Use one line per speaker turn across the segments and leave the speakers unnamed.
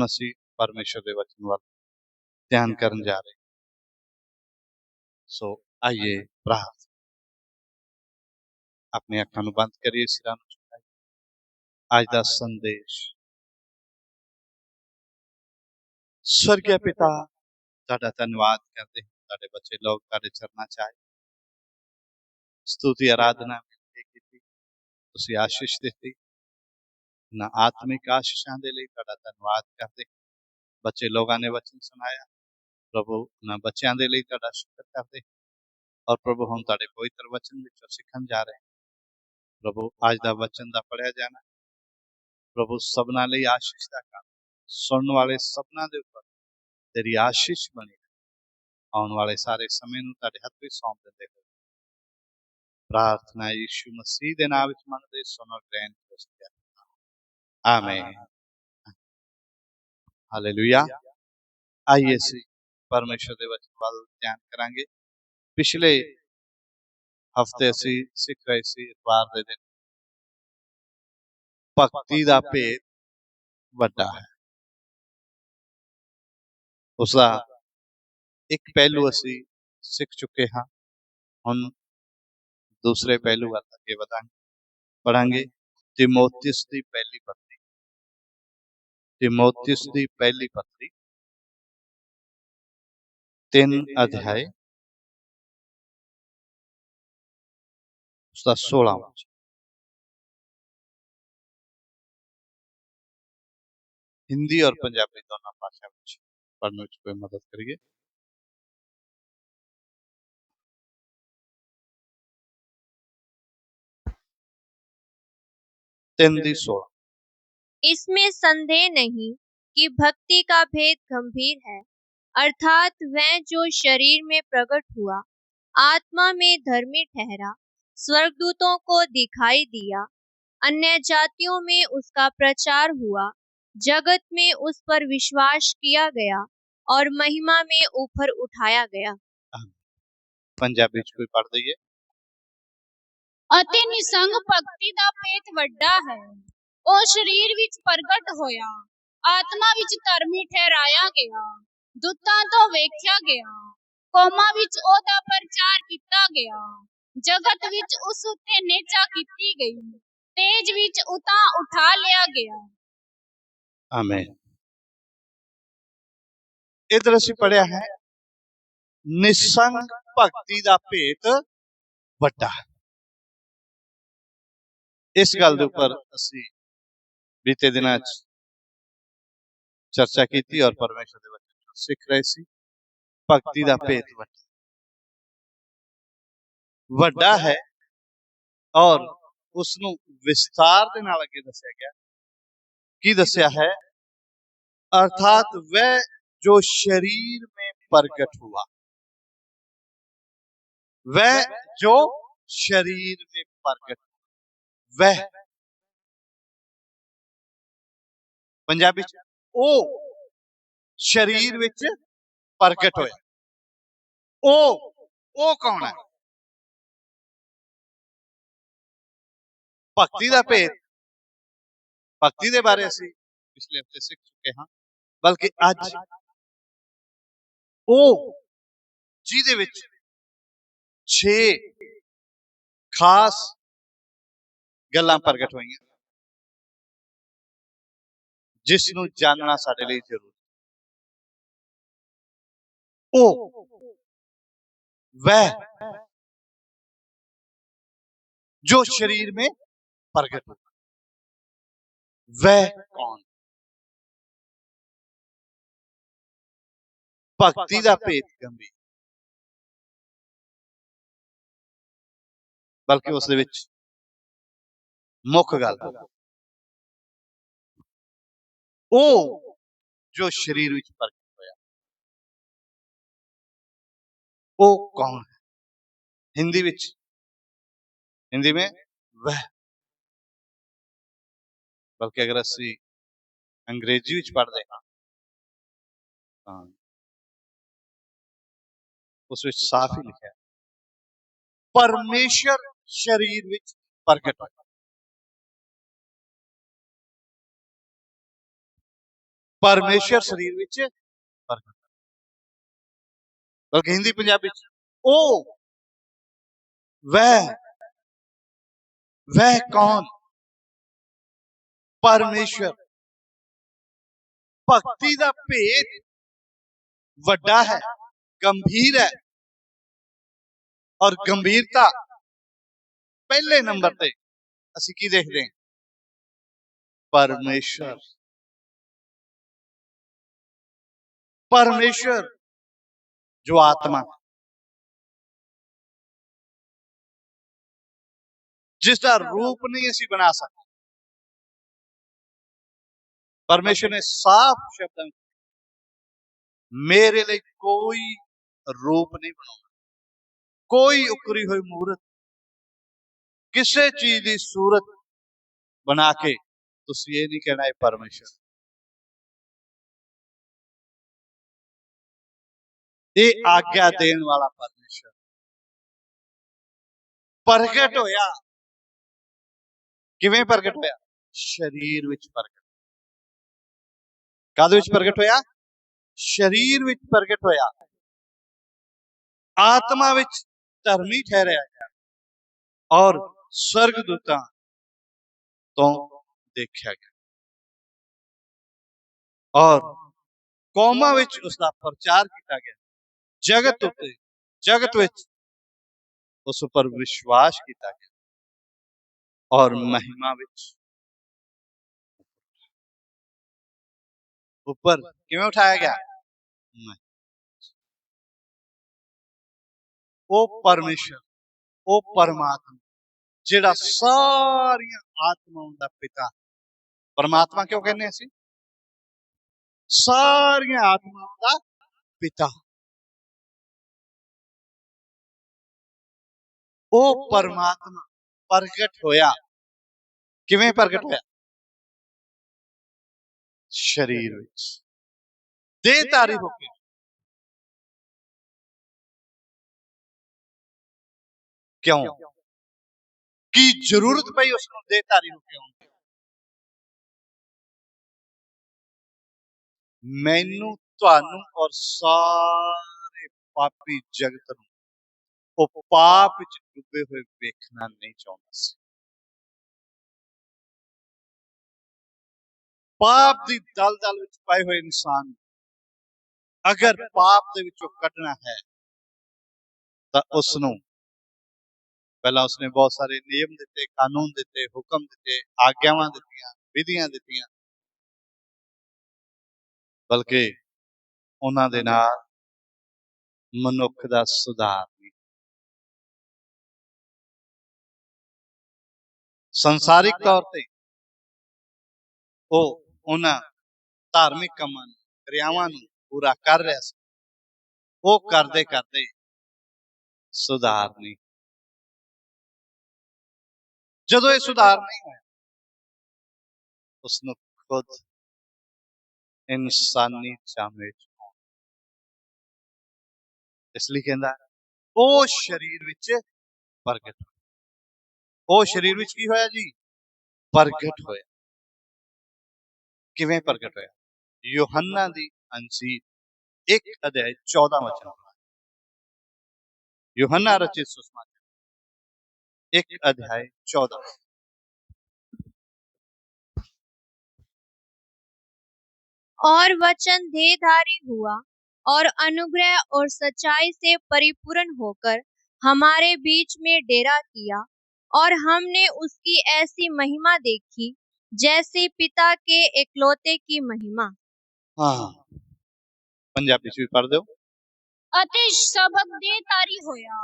ਹੁਣ ਅਸੀਂ ਪਰਮੇਸ਼ਰ ਦੇ ਵਚਨ ਵੱਲ ਧਿਆਨ ਕਰਨ ਜਾ ਰਹੇ। ਸੋ ਆइए प्रार्थना, अपनी अखां नूं बंद करिए, सिरां नूं झुकाइए। अज दा संदेश। स्वर्गीय पिता, तुहाडा धन्नवाद करते हैं, तुहाडे बच्चे लोग तुहाडे चरनां च आए, स्तुति आराधना की, तुसीं आशीष दित्ती। ना आत्मिक आशीषां दे लई तुहाडा धन्नवाद करते हैं। बच्चे लोगों ने वचन सुनाया प्रभु, ना बच्चों के लिए तुहाडा शुक्र करते हैं। और प्रभु हम तुहाडे पवित्र वचन विचों सीखण जा रहे हैं। प्रभु अज दा वचन दा पढ़िया जाना प्रभु सबना लई आशीष दा काम, सुनने वाले सबना दे उपर तेरी आशीष बनी रहे। आने वाले सारे समय नूं तुहाडे हत्थ विच सौंप दिंदे होए प्रार्थना यीशु मसीह दे नाम विच मंगदे सुनो ग्रहण करो। आमीन। हालेलुया। आइए सी परमेश्वर दे वचन वल ध्यान करांगे। पिछले हफ्ते असी सीख रहे सी इतवार दे दिन भक्ति दा भेद वड्डा है। उसका एक पहलू असी सीख चुके हाँ। हुण दूसरे पहलू वल अगे वधांगे, पढ़ांगे। तीमुथियुस दी पहली पत्री, तीमुथियुस दी पहली पत्री 3 अध्याय उसका 16वां वचन। हिंदी और पंजाबी दोनों भाषा में पढ़ने में कोई मदद करिए। 3:16।
इसमें संदेह नहीं कि भक्ति का भेद गंभीर है, अर्थात वह जो शरीर में प्रकट हुआ, आत्मा में धर्मी ठहरा, स्वर्गदूतों को दिखाई दिया, अन्य जातियों में उसका प्रचार हुआ, जगत में उस पर विश्वास किया गया और महिमा में ऊपर उठाया गया।
पंजाबी च कोई पढ़ दईए।
ਅਤੇ ਨਿਸੰਗ ਭਗਤੀ ਦਾ ਭੇਤ ਵੱਡਾ ਹੈ। ਉਹ ਸਰੀਰ ਵਿੱਚ ਪ੍ਰਗਟ ਹੋਇਆ, ਆਤਮਾ ਵਿੱਚ ਧਰਮੀ ਠਹਿਰਾਇਆ ਗਿਆ, ਦੂਤਾਂ ਤੋਂ ਵੇਖਿਆ ਗਿਆ, ਕੌਮਾਂ ਵਿੱਚ ਉਹਦਾ ਪ੍ਰਚਾਰ ਕੀਤਾ ਗਿਆ, ਜਗਤ ਵਿੱਚ ਉਸ ਉੱਤੇ ਨੇਚਾ ਕੀਤੀ ਗਈ, ਤੇਜ ਵਿੱਚ ਉਤਾਂ ਉਠਾ ਲਿਆ ਗਿਆ।
आमीन। इधर असीं पढ़िया है निसंग भक्ति दा भेत वड्डा है। इस गल दे उपर असीं बीते दिनां च चर्चा की और परमेश्वर दे वचन सीख रहे सी। भक्ति दा भेत वड्डा है और उसनूं विस्तार दे नाल अगे दस्सिया गया। की दस्सिया है? अर्थात वह जो शरीर में प्रकट हुआ, वह जो शरीर में प्रकट, वह पंजाबी ओ शरीर विच प्रकट होया। ओ कौन है? भक्ति दा भेद, भक्ति दे बारे असीं पिछले हफ्ते सीख चुके हाँ। बल्कि अज ओ जिहदे विच 6 खास गल्लां प्रगट होईयां, जिसनूं जानना साडे लई जरूरी। ओ वह जो शरीर में प्रगट हुआ, वह कौन? भक्ति दा भेद गंभीर, बल्कि उस दे विच मुख गल ओ जो शरीर विच प्रगट होया, ओ कौन है? हिंदी में वह, बल्कि अगर असीं अंग्रेजी विच पढ़दे हां तां उस विच साफ ही लिखिआ परमेश्वर शरीर विच प्रगट होया। परमेश्वर शरीर विच प्रगट, बल्कि हिंदी पंजाबी च ओ वह कौन परमेश्वर। भक्ति दा भेद वड्डा है, गंभीर है, और गंभीरता पहले नंबर ते असीं की देखते हैं, परमेश्वर। परमेश्वर जो आत्मा, जिसका रूप नहीं असीं बना सकते, परमेश्वर ने साफ शब्दों में मेरे लिए कोई रूप नहीं बनाना, कोई उकरी हुई मूर्त, किसी चीज की सूरत बना के तुसीं ये नहीं कहना है परमेश्वर। ये आज्ञा देने वाला परमेश्वर प्रगट होया। किवें प्रगट होया? शरीर विच प्रगट। कादे विच प्रगट होया? शरीर विच प्रगट होया। आत्मा विच धर्मी ठहराया गया और स्वर्गदूतां तो देखा गया, और कौमां विच उसका प्रचार किया गया। जगत विच उस पर विश्वास किया गया, और महिमा विच ऊपर किवें उठाया गया? ओ परमेश्वर, ओ परमात्मा जिहड़ा सारियां आत्माओं दा पिता। परमात्मा क्यों कहने असीं? सारियां आत्माओं दा पिता। ओ परमात्मा प्रगट होया। किवें प्रगट होया? शरीर विच देहधारी होके। क्यों? की जरूरत पई उसनूं देहधारी होके आउण दी? मैनू, तुहानू और सारे पापी जगत नूं ਉਹ पाप विच डुबे हुए वेखना नहीं चाहुंदा सी। पाप दी दलदल विच पाए हुए इंसान अगर पाप दे विचों कढना है तां उसनूं पहला उसने बहुत सारे नियम दिते, कानून दिते, हुक्म दिते, आग्यावां दित्तियां, विधियां दित्तियां, बल्कि उन्हां दे नाल मनुख दा सुधार नहीं। संसारिक तौर ते ਉਹ ਉਹਨਾਂ ਧਾਰਮਿਕ ਕੰਮਾਂ ਨੂੰ, ਕਿਰਿਆਵਾਂ ਨੂੰ ਪੂਰਾ ਕਰ ਰਿਹਾ ਸੀ। ਉਹ ਕਰਦੇ ਕਰਦੇ ਸੁਧਾਰ ਨਹੀਂ। ਜਦੋਂ ਇਹ ਸੁਧਾਰ ਨਹੀਂ ਹੋਇਆ, ਉਸਨੂੰ ਖੁਦ ਇਨਸਾਨੀ ਜਾਮੇ ਚ ਆਉਣਾ। ਇਸ ਲਈ ਕਹਿੰਦਾ ਉਹ ਸਰੀਰ ਵਿੱਚ ਪ੍ਰਗਟ ਹੋਇਆ। ਉਹ ਸਰੀਰ ਵਿੱਚ ਕੀ ਹੋਇਆ ਜੀ? ਪ੍ਰਗਟ ਹੋਇਆ। ਕਿਵੇਂ ਪ੍ਰਗਟ ਹੋਇਆ? यूहन्ना दी अंजील 1 अध्याय 14 वचन। यूहन्ना रचित सुसमाचार 1 अध्याय 14।
और वचन देहधारी हुआ और अनुग्रह और सच्चाई से परिपूर्ण होकर हमारे बीच में डेरा किया, और हमने उसकी ऐसी महिमा देखी जैसे पिता के इकलौते की महिमा।
हाँ, पंजाबी च भी पढ़ दो।
ਅਤੇ ਸ਼ਬਦ ਦੇਹਧਾਰੀ ਹੋਇਆ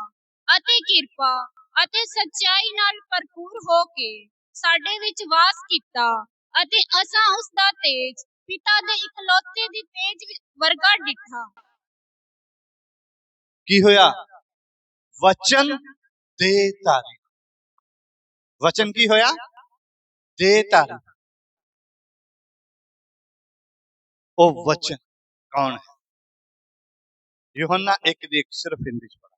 ਅਤੇ ਕਿਰਪਾ ਅਤੇ ਸੱਚਾਈ ਨਾਲ ਭਰਪੂਰ ਹੋ ਕੇ ਸਾਡੇ ਵਿੱਚ ਵਾਸ ਕੀਤਾ, ਅਤੇ ਅਸਾਂ ਉਸ ਦਾ ਤੇਜ ਪਿਤਾ ਦੇ ਇਕਲੌਤੇ ਦੀ ਤੇਜ ਵਰਗਾ ਡਿਠਾ।
ਕੀ ਹੋਇਆ? वचन देहधारी। वचन की होया? देहधारी। ओ वचन कौन है? यूहन्ना 1 दी 1 सिर्फ हिंदी च पढ़ा।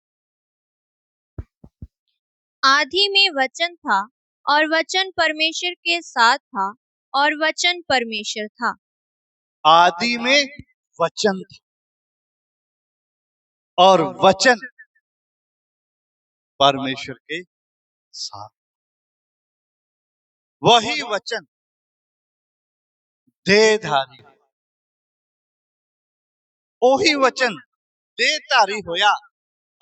आदि में वचन था और वचन परमेश्वर के साथ था और वचन परमेश्वर था।
आदि में वचन था और वचन परमेश्वर के साथ, वही वचन देहधारी, वही वचन देहधारी होया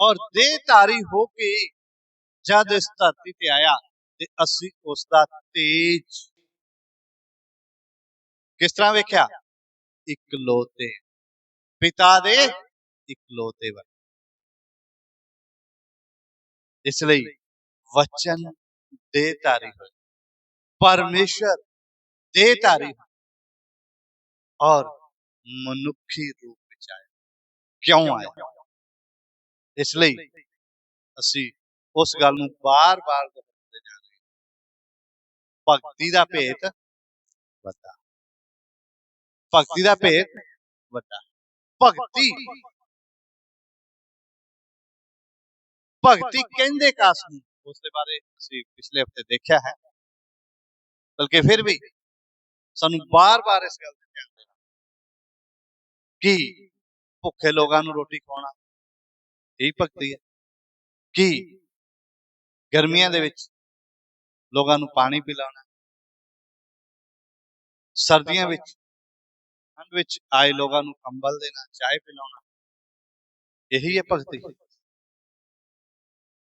और देहधारी होके जद इस धरती ते आया ते असी उसका तेज किस तरह वेख्या, इकलौते पिता दे इकलौते वा। इसलिए वचन देहधारी होया, परमेश्वर देहधारी और मनुखी रूप में आया। क्यों आया? इसलिए ਅਸੀਂ उस गल ਨੂੰ बार-बार दोहराते जा रहे हैं, भगती का भेद वड्डा, भगती का भेद वड्डा। भगती भगती कहंदे कास नूं उसके बारे ਅਸੀਂ पिछले हफ्ते देखा है, बल्कि फिर भी सानू बार-बार इस गल ते ध्यान देना कि भुखे लोगों नूं रोटी खवाना यही भगती है कि गर्मियां दे विच लोगों नूं पानी पिलाना, सर्दियां विच ठंड विच आए लोगों नूं कंबल देना, चाय पिलाना, यही है भगती।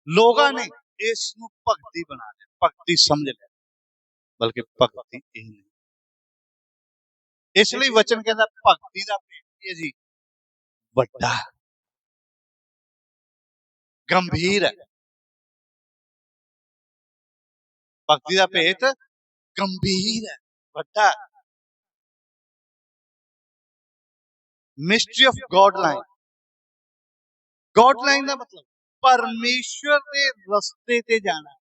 लोगों ने इस नूं भगती बना लिया, भगती समझ लिया, बल्कि भगती यही नहीं। इसलिए वचन कहता भगती का भेद है जी वड्डा गंभीर है। भक्ति का भेद गंभीर है, वड्डा। Mystery of God line, God line का मतलब परमेश्वर के रस्ते ते जाना।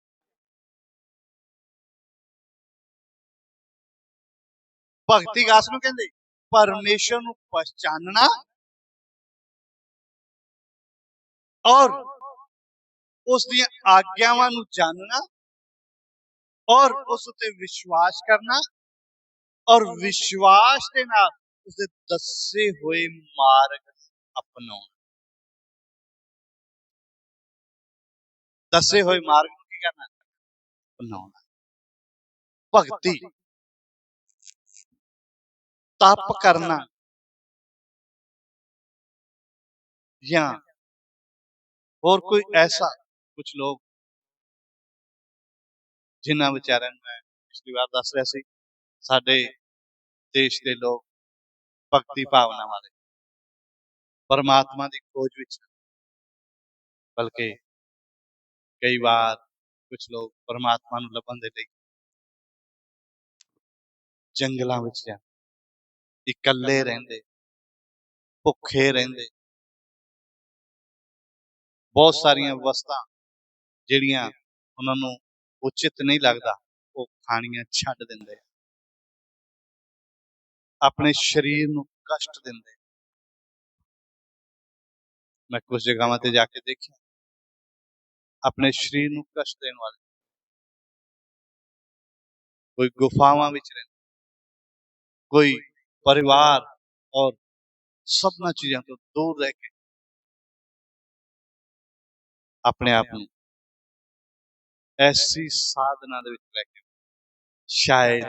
भक्ति कास नूं कहंदे, परमेश्वर नूं पहचानना और उस दी आज्ञावां नूं जानना और उस उत्ते विश्वास करना और विश्वास के नाल उसदे दसे हुए मार्ग अपनाउणा। दसे हुए मार्ग नूं की करना? अपनाउणा। भक्ति तप करना या और कोई ऐसा, कुछ लोग जिन्हां विचारां नूं मैं पिछली बार दस रहा सी, साडे देश के लोग भक्ति भावना वाले परमात्मा की खोज विच, बल्कि कई बार कुछ लोग परमात्मा नूं लभण दे लई जंगलां विच जांदे, इकल्ले रहिंदे, भुखे रहिंदे, बहुत सारियां वस्तां जिहड़ियां उन्हां नूं उचित नहीं लगदा वो खाणियां छड्ड दिंदे, अपने शरीर नूं कष्ट दिंदे। मैं कुछ जगहों ते जाके देखिया, अपने शरीर नूं कष्ट देने वाले कोई गुफावां विच रहिंदे, कोई परिवार और सबना चीज़ों तो दूर रह के अपने आप नूं ऐसी साधना दे विच रह के शायद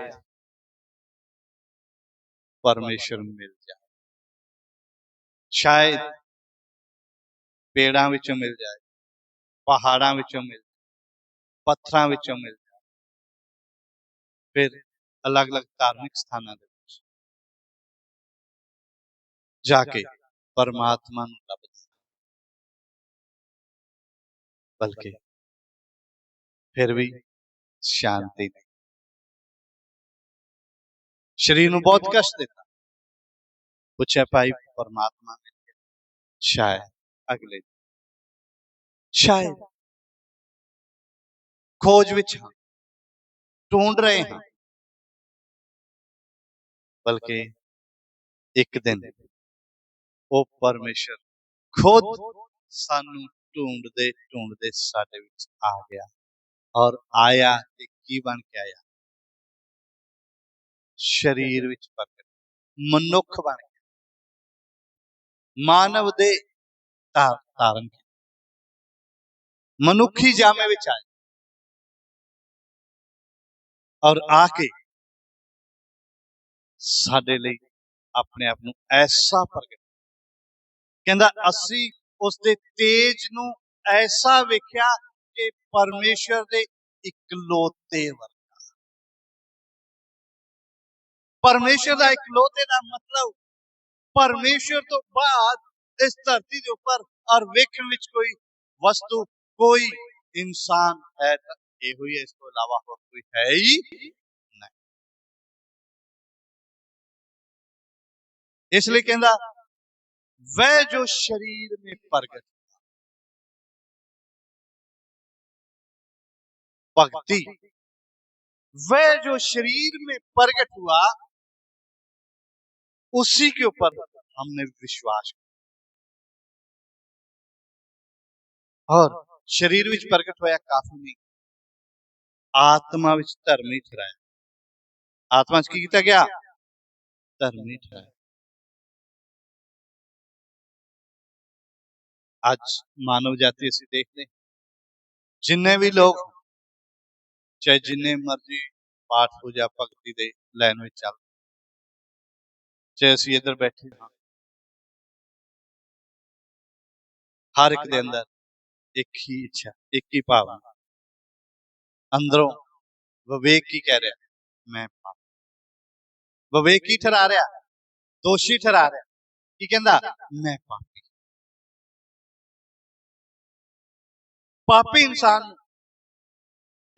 परमेश्वर मिल जाए, शायद पेड़ां विचों मिल जाए, पहाड़ां विचों मिल जाए, पत्थरां विचों मिल जाए, फिर अलग अलग धार्मिक स्थानां दे विच जाके परमात्मा नूं लभ, बल्कि फिर भी शांति नहीं। शरीर नूं बहुत कष्ट देता, पूछा भाई परमात्मा मिल गया, शायद अगले शायद खोज विच हां, ढूंढ रहे हैं, बल्कि एक दिन वो परमेश्वर खुद सानू ढूंढदे ढूंढदे साडे विच आ गया और आया ते की बन के आया, शरीर विच प्रगट, मनुख बन गया, मानव दे धारण किया, मनुखी जामे विच आए और आके साडे लई अपने आप नूं ऐसा प्रगट, कहंदा असी उसदे तेज नूं ऐसा वेख्या कि परमेश्वर दे इकलौते वर्गा। परमेश्वर दा इकलौते दा मतलब परमेश्वर तो बाद इस धरती के ऊपर और वेखण विच कोई वस्तु, कोई इंसान है तो इहो ही है, इस तो इलावा और कोई है ही नहीं। इसलिए कहंदा वह जो शरीर में प्रगट, भक्ति, वह जो शरीर में प्रगट हुआ उसी के ऊपर हमने विश्वास किया। और शरीर विच प्रगट होया काफी नहीं, आत्मा विच धर्मी ठहराया। आत्मा च की कीता गया? धर्मी ठहराया। आज मानव जाति असीं देखते जिन्ने भी लोग, चाहे जिन्ने मर्जी पाठ पूजा भगती दे लैन में चल, चाहे असीं इधर बैठे हाँ, हर एक दे अंदर एक ही इच्छा, एक ही भावना, अंदरों विवेक की कह रहा, मैं पापी। विवेक की ठहरा रहा, दोषी ठहरा रहा, की कहंदा मैं पापी। पापी इंसान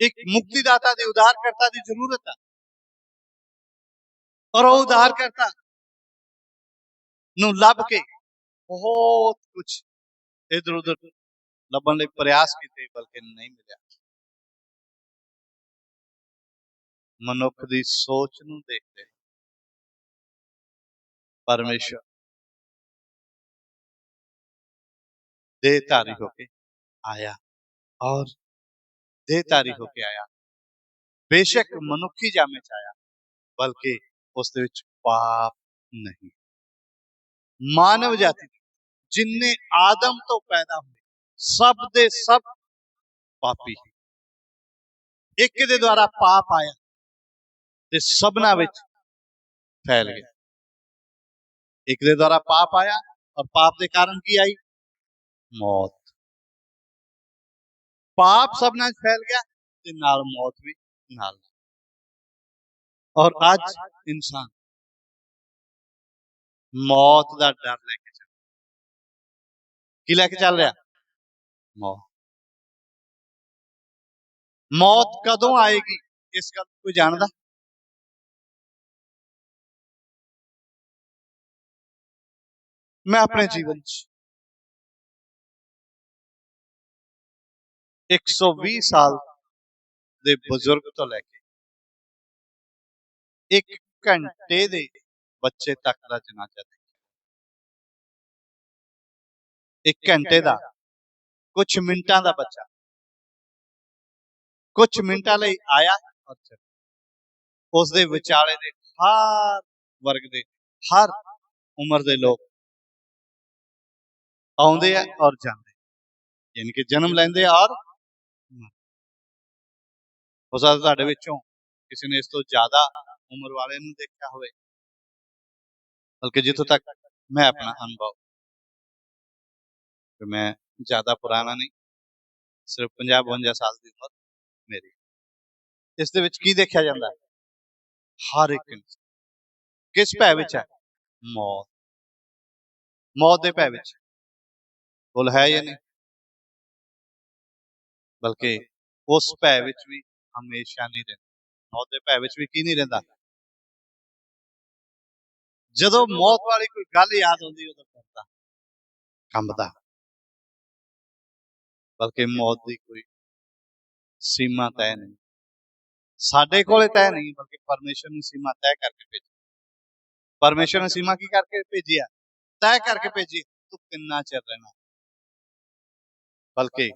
एक मुक्तिदाता दी, उद्धारकर्ता दी जरूरत है, और वो उद्धारकर्ता नूं लभ के बहुत कुछ इधर उधर लभण लई प्रयास कीते, बल्कि नहीं मिलिया। मनुख दी सोच नूं देखते परमेश्वर देहधारी होके आया, और देहधारी होके आया बेशक मनुखी जामे च आया, बल्कि उस दे विच पाप नहीं। मानव जाति जिन्ने आदम तो पैदा हुए सब दे सब पापी, एक दे द्वारा पाप आया ते सबना विच फैल गया। एक दे द्वारा पाप आया और पाप के कारण की आई? मौत। पाप सबना फैल गया ते नाल मौत भी नाल। और आज इंसान मौत का डर लेके चल, की लेके चल रहा? मौत। मौत कदों आएगी इस गल कोई जानदा? मैं अपने जीवन 120 साल दे बुजुर्ग तो लेके एक घंटे दे बच्चे तक का जनाजा देखा। एक घंटे का, कुछ मिनटा का बच्चा कुछ मिनटा लई आया और चल, उस दे विचाले दे हर वर्ग दे, हर उम्र दे लोग आउंदे आ और जांदे, यानी कि जन्म लैंदे और हो सकदा तुहाडे विचों किसी ने इस तो ज्यादा उम्र वाले नूं देखा होवे, बल्कि जिथों तक मैं अपना अनुभव, कि मैं ज्यादा पुराना नहीं, सिर्फ 50-52 साल की उम्र मेरी। इस दे विच की देखा जांदा? हर एक इंसान किस भै विच है? मौत। मौत दे भै विच भुल है या नहीं? बल्कि उस भै विच भी हमेशा नहीं रहिंदा। मौत दे भै विच भी की नहीं रहिंदा? जदों मौत वाली कोई गल याद आउंदी उदों डरदा, कंबदा। बल्कि मौत की कोई सीमा तय नहीं, साडे कोले तय नहीं, बल्कि परमेश्वर ने सीमा तय करके भेजी। परमेश्वर ने सीमा की करके भेजी है? तय करके भेजी, तू किन्ना चिर रहना। बल्कि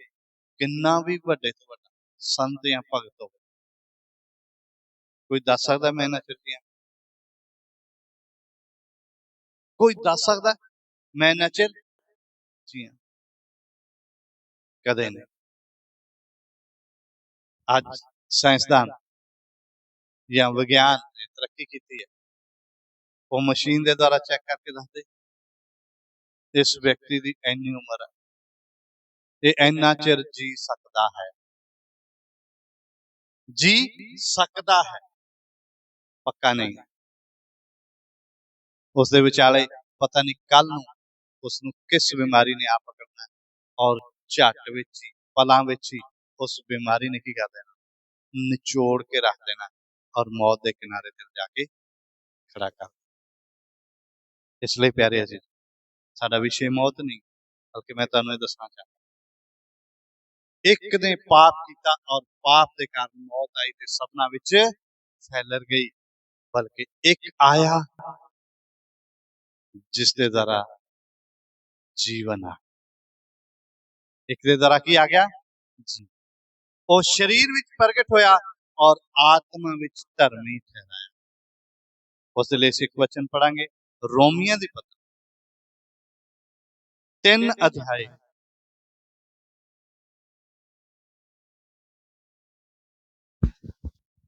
किन्ना भी वड्डे तो वड्डा संत या भगत हो, कोई दस सकदा मैं इन्ना चिर जियां? कोई दस सकदा मैं इन्ना चिर जियां? कदे नहीं। अज साइंसदान या विज्ञान ने तरक्की की है, वो मशीन के द्वारा चेक करके दसदे इस व्यक्ति की इन्नी उम्र है, ये इन्ना चिर जी सकता है, जी सकता है, पक्का नहीं है। उस दे विचाले पता नहीं कल नूं उसनूं किस बीमारी ने आ पकड़ना है और झट विच ही पलां विच ही उस बीमारी ने की कर देना, निचोड़ के रख देना और मौत के किनारे ते जाके खड़ा कर। इसलिए प्यारे अजीज, साडा विषय मौत नहीं, बल्कि मैं तुहानूं ये दसना चाहता, एक ने पाप किया और पाप के कारण मौत आई ते सबना विच फैलर गई, बल्कि एक आया जिस दे द्वारा जीवन आ, एक दे द्वारा की आ गया जी, वो शरीर विच प्रगट होया और आत्मा विच धर्मी ठहराया। उस लिए एक वचन पढ़ांगे, रोमिया दी पत्री 3 अध्याय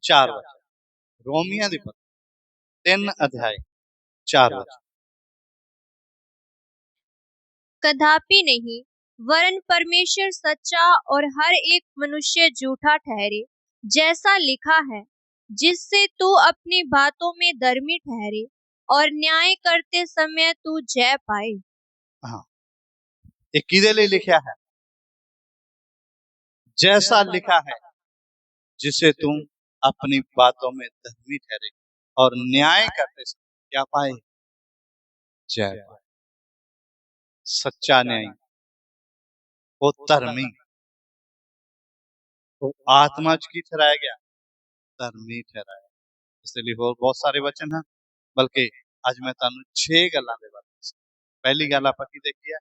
4 वचन। रोमिया दी पत्री 3 अध्याय 4 वचन।
कदापि नहीं, वरन परमेश्वर सच्चा और हर एक मनुष्य झूठा ठहरे, जैसा लिखा है, जिससे तू अपनी बातों में धर्मी ठहरे और न्याय करते समय तू जय पाए।
हाँ, एक किदे लिए लिखा है? जैसा लिखा है, जिसे तुम अपनी बातों में धर्मी ठहरे और न्याय करते समय क्या पाए? जय पाए। सच्चा न्याय, वो धर्मी, वो आत्मा च की ठहराया गया? धर्मी ठहराया। इसलिए होर बहुत सारे वचन हैं, बल्कि आज मैं तुहानू 6 गल्लां दे बारे दस्सां। पहली गल आपां की देखी है,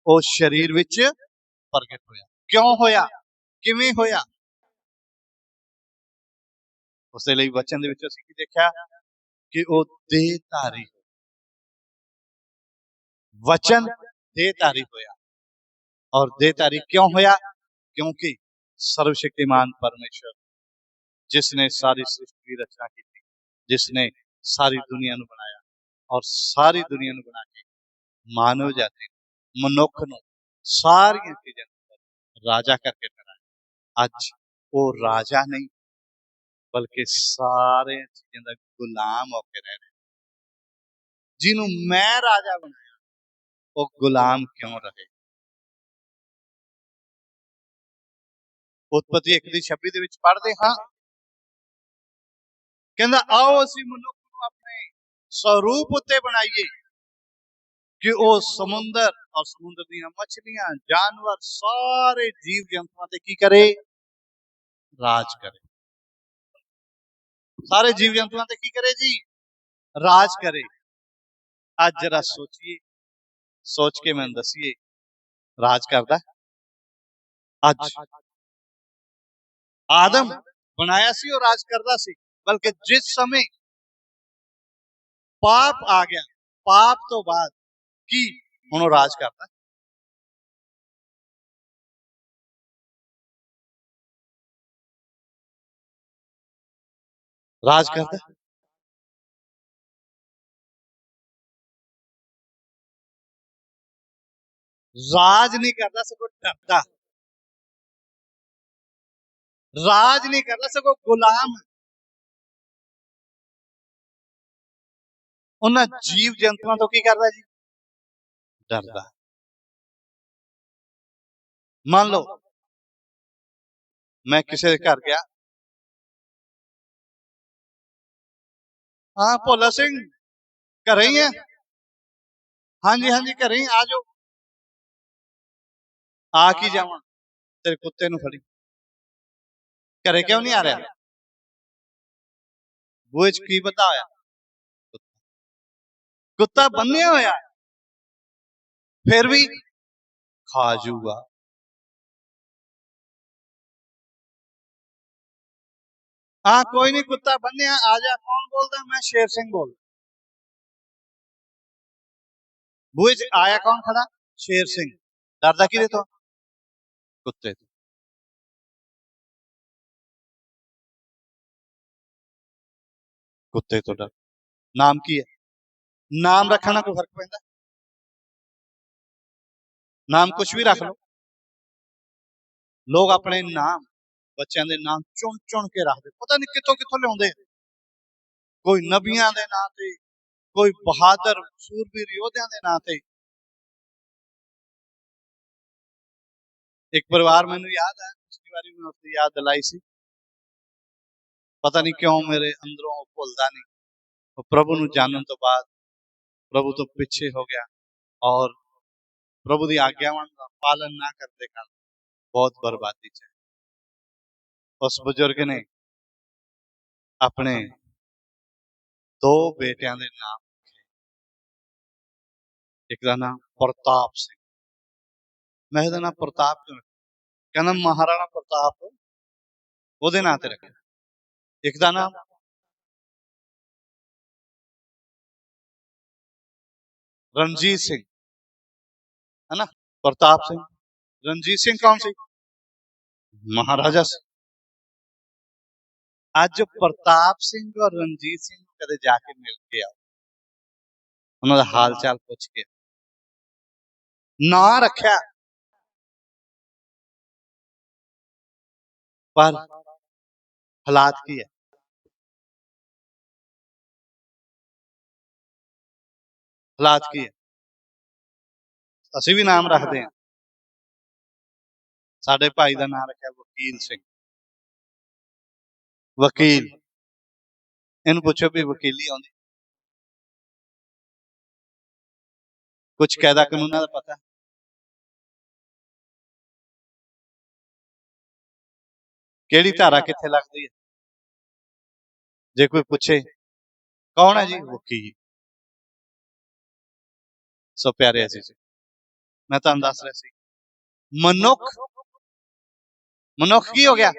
वो शरीर विच प्रगट होया। क्यों होया? किवें होया? उस लिए वचन दे विच असीं की देखिया कि वो देहधारी, वचन देहधारी होया। और देहधारी क्यों होया? क्योंकि सर्वशक्तिमान परमेश्वर, जिसने सारी सृष्टि की रचना की थी, जिसने सारी दुनिया नू बनाया और सारी दुनिया नू बना के मानव जाति मनुख नू सारियां चीजां पर राजा करके ठहराया। अज वो राजा नहीं, बल्कि सारे चीजां दा गुलाम होकर रह रहे। जिन्हों मैं राजा बनाया, वो गुलाम क्यों रहे? उत्पत्ति 1:26 ਦੇ ਵਿੱਚ ਪੜ੍ਹਦੇ ਹਾਂ, ਕਹਿੰਦਾ आओ ਅਸੀਂ ਮਨੁੱਖ ਨੂੰ ਆਪਣੇ स्वरूप उत्ते बनाइए कि वो समुंदर और समुद्र ਦੀਆਂ मछलियां, जानवर, सारे जीव जंतुओं ते की करे? राज करे। सारे जीव जंतुओं ते की करे जी? राज करे। आज जरा सोचिए, सोच के मैं दसिए, राज करदा? आज आदम बनाया सी और राज करदा सी, बल्कि जिस समय पाप आ गया, पाप तो बाद की हुण राज करदा? राज करदा? राज नहीं करदा, सगों डरदा। राज नहीं करदा, सगों गुलाम। उन्हां जीव जंतुओं तो की करदा जी? डरदा। मान लो मैं किसी के घर गया, हाँ भोला सिंह घरे ही है? हाँ जी हाँ जी घरे ही, आ जाओ। आ की जावां? तेरे कुत्ते नूं फड़ी। घरे क्यों नहीं आ रहा? बूहे च की बधा होया? कुत्ता बन्निया होया, फिर भी खा जूगा। हाँ कोई नहीं, कुत्ता बन्निया, आ जा। कौन बोलदा? मैं शेर सिंह बोल। ਬੂਹੇ 'ਚ ਆਇਆ ਕੌਣ ਖੜਾ? ਸ਼ੇਰ ਸਿੰਘ। ਡਰਦਾ ਕਿਹਦੇ ਤੋਂ? ਕੁੱਤੇ ਤੋਂ। ਕੁੱਤੇ ਤੋਂ ਡਰ। ਨਾਮ ਕੀ ਹੈ? ਨਾਮ ਰੱਖਣ ਨਾਲ ਕੋਈ ਫਰਕ ਪੈਂਦਾ? ਨਾਮ ਕੁਛ ਵੀ ਰੱਖ ਲਓ। ਲੋਕ ਆਪਣੇ ਨਾਮ, ਬੱਚਿਆਂ ਦੇ ਨਾਮ ਚੁਣ ਚੁਣ ਕੇ ਰੱਖਦੇ, ਪਤਾ ਨਹੀਂ ਕਿੱਥੋਂ ਕਿੱਥੋਂ ਲਿਆਉਂਦੇ। ਕੋਈ ਨਬੀਆਂ ਦੇ ਨਾਂ ਤੇ, ਕੋਈ ਬਹਾਦਰ ਸੂਰਬੀਰ ਯੋਧਿਆਂ ਦੇ ਨਾਂ ਤੇ। ਇੱਕ ਪਰਿਵਾਰ ਮੈਨੂੰ ਯਾਦ ਹੈ, ਪਿਛਲੀ ਵਾਰੀ ਮੈਂ ਉਸਦੀ ਯਾਦ ਦਿਲਾਈ ਸੀ। ਪਤਾ ਨਹੀਂ ਕਿਉਂ ਮੇਰੇ ਅੰਦਰੋਂ ਉਹ ਭੁੱਲਦਾ ਨਹੀਂ। ਉਹ ਪ੍ਰਭੂ ਨੂੰ ਜਾਣਨ ਤੋਂ ਬਾਅਦ ਪ੍ਰਭੂ ਤੋਂ ਪਿੱਛੇ ਹੋ ਗਿਆ ਔਰ ਪ੍ਰਭੂ ਦੀ ਆਗਿਆਵਾਂ ਦਾ ਪਾਲਨ ਨਾ ਕਰਦੇ ਕਾਰਨ ਬਹੁਤ ਬਰਬਾਦੀ ਚ ਹੈ। ਉਸ ਬਜ਼ੁਰਗ ਨੇ ਆਪਣੇ 2 ਬੇਟਿਆਂ ਦੇ ਨਾਮ ਰੱਖੇ। ਇੱਕ ਦਾ ਨਾਮ ਪ੍ਰਤਾਪ ਸਿੰਘ। ਮੈਂ ਇਹਦਾ ਨਾਮ ਪ੍ਰਤਾਪ ਕਿਉਂ ਰੱਖਿਆ? ਕਹਿੰਦਾ ਮਹਾਰਾਣਾ ਪ੍ਰਤਾਪ ਉਹਦੇ ਨਾਂ ਤੇ ਰੱਖਿਆ। ਇੱਕ ਦਾ ਨਾਮ ਰਣਜੀਤ ਸਿੰਘ है ना, प्रताप सिंह। रणजीत सिंह कौन सी? महाराजा से। आज जो प्रताप सिंह और रणजीत सिंह कदे जाके मिल के आओ, उन्होंने हाल चाल पूछ के ना रखा, पर हालात की है। हालात की है। ਅਸੀਂ ਵੀ ਨਾਮ ਰੱਖਦੇ ਹਾਂ। ਸਾਡੇ ਭਾਈ ਦਾ ਨਾਮ ਰੱਖਿਆ ਵਕੀਲ ਸਿੰਘ। ਵਕੀਲ। ਇਹਨੂੰ ਪੁੱਛੋ ਵੀ ਵਕੀਲੀ ਆਉਂਦੀ? ਕੁਝ ਕਾਇਦਾ ਕਾਨੂੰਨਾਂ ਦਾ ਪਤਾ? ਕਿਹੜੀ ਧਾਰਾ ਕਿੱਥੇ ਲੱਗਦੀ ਹੈ? ਜੇ ਕੋਈ ਪੁੱਛੇ ਕੌਣ ਹੈ ਜੀ? ਵਕੀਲ। ਸੋ ਪਿਆਰੇ ਅਜ਼ੀਜ਼, ਮੈਂ ਤੁਹਾਨੂੰ ਦੱਸ ਰਿਹਾ ਸੀ, ਮਨੁੱਖ ਕੀ ਹੋ ਗਿਆ?